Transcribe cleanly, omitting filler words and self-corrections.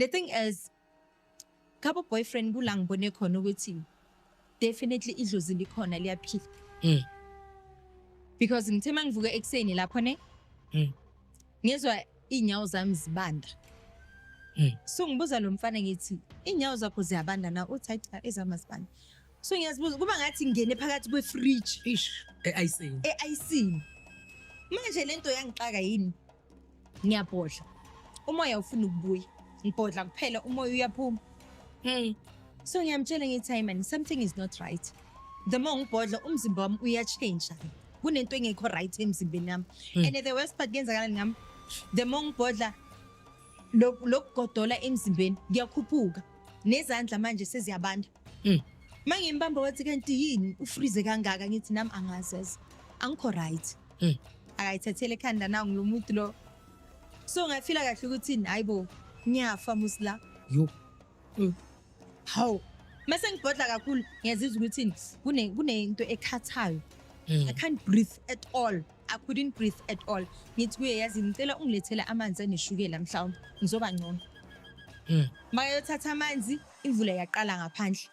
The thing is, couple boyfriend kula ngibone khona ukuthi definitely idlozi likhona liyaphila. Because ngithe mangivuka ekseni lapho ne ngizwa inyawo zami zibanda. So ngibuza lo mfana ngithi inyawo zakho ziyabanda na? Uthi cha ezama zibanda. So ngiyazibuza kuba ngathi ngene phakathi kwefridge e-icini. Manje lento yangixaka yini? Ngiyabhodla. Umoya ufuna ukubuya. Ngibhodla kuphela umoya uyaphuma. So ngiyamtshela ngithi hey man, something is not right. The more ngibhodla umzimba wami uyachange. Kunento engekho right emzimbeni wami. And the worst part yenzakalani ngami, the more ngibhodla lokugodola emzimbeni kuyakhuphuka. Nezandla manje seziyabanda. Mangimbamba wathi kanti yini ufreeze kangaka ngithi nami angazazi. Angikho right. Akayithathele ekhanda nawo ngilomuntu lo. So ngafila kahle ukuthi hayibo ngiyafa musla. Yo. Haw. Mase ngibhodla kakhulu ngiyazizwa ukuthi kunento ekhathayo. I can't breathe at all. I couldn't breathe at all. Ngithi kuye yazi ngicela ungilethele amanzi aneshukela mhlawumbe ngizoba ngcono. Mayothatha amanzi imvula yaqala ngaphandle.